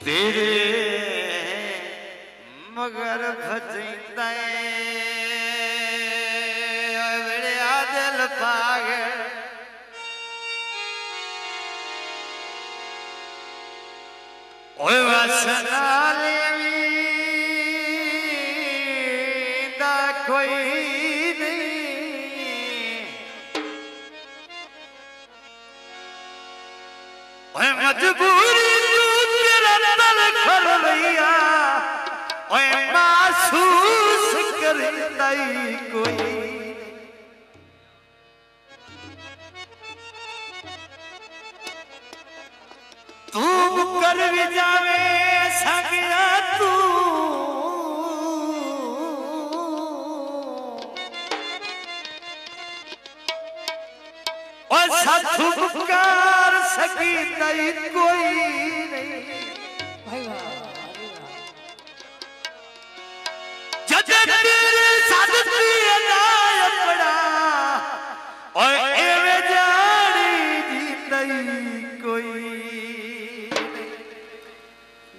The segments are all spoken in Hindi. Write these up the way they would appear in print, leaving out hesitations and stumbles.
तेरे मगर भजता बड़े दिल पाग ओए वासना लेवी दा कोई नहीं ओए मजबूरी महसूस करता कोई तू कर भी जावे सगया तू और साथू पुकार सकता कोई नहीं भाई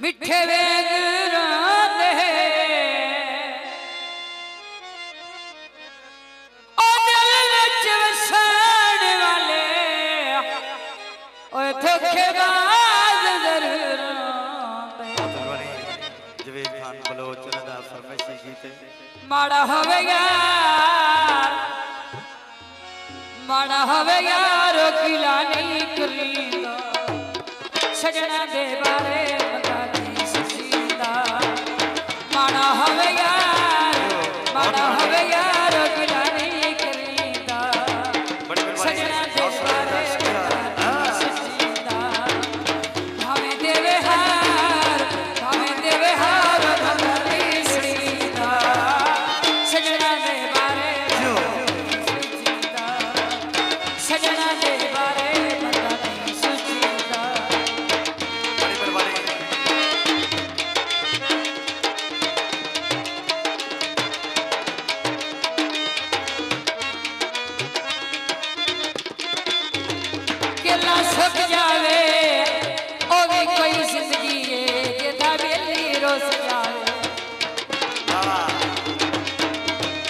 मिठे वेग रांदे ओ दिल विच वसण वाले ओए धोखेबाज जरूर जवेद खान बलोच दा फरमाइशी गीत माड़ा होवे यार किला नहीं करींदा सजना दे बारे बता नहीं सीधा माड़ा होवे यार किला नहीं करींदा सजना दे बारे बता नहीं सीधा हमें देवे हार बता नहीं सीधा सजना दे बारे सजना दे बारे बता नहीं सीधा सुख जावे ओ भी कोई जिंदगी है जेदा बेली रोस जावे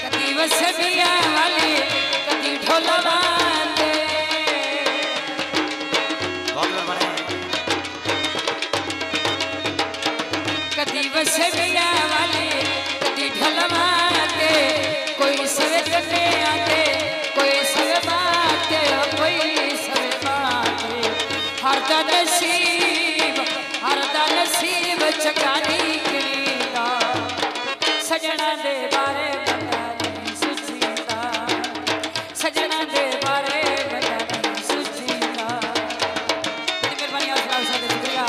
कदी वसबिया वाली कदी ढोला बांधे कदी वसबिया वाली कदी ढोला बांधे कोई सवे करने आते कोई सवे बाते कोई हर दा नसीब चकानी करीदा सजना दे बारे बता नहीं सुचीदा सजना दे बारे बता नहीं सुचीदा मेहरबानी आसरा साथ शुक्रिया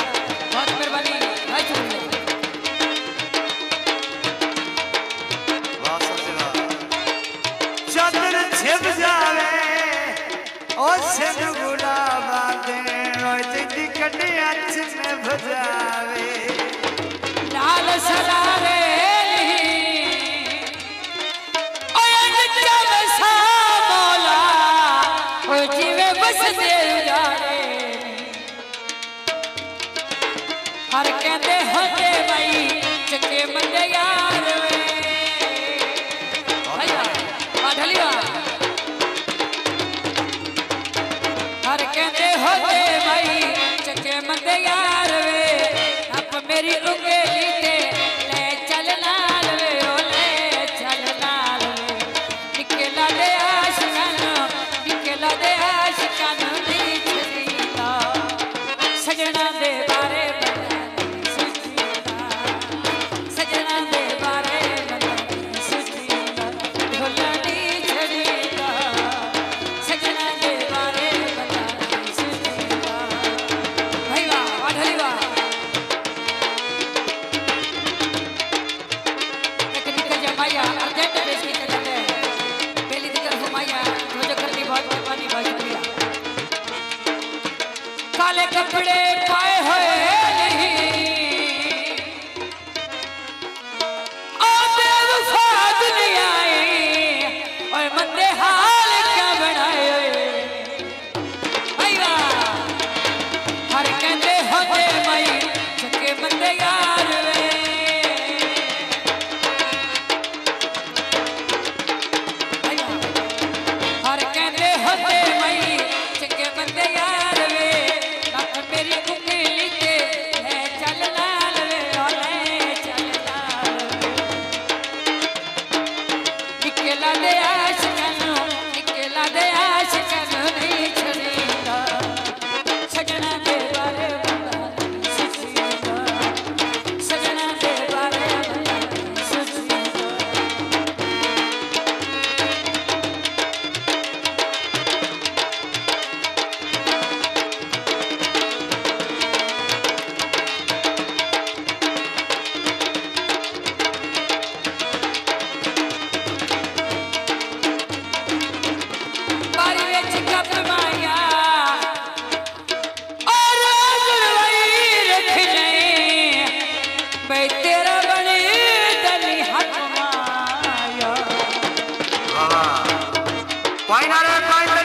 बहुत मेहरबानी भाई शुक्रिया चादर छिप जावे ओ सिर गुलाबा दे कटिया में भजावे लाल सलारे मौला ओ जीवे बस दे उजाड़े हर कहते होते भाई चंगे मंदे यार हर कहते होते भाई मंदे यार वे अब मेरी उंगली ते ले चल नाल वे ओ ले चल नाल वे निकला दे आशिकान दी छदीदा सजना दे बारे बता सुचीदा सजना दे बारे बता सुचीदा ढोला दी छदीदा सजना दे बारे बता सुचीदा काले कपड़े पाए हुए कोई ना रे कोई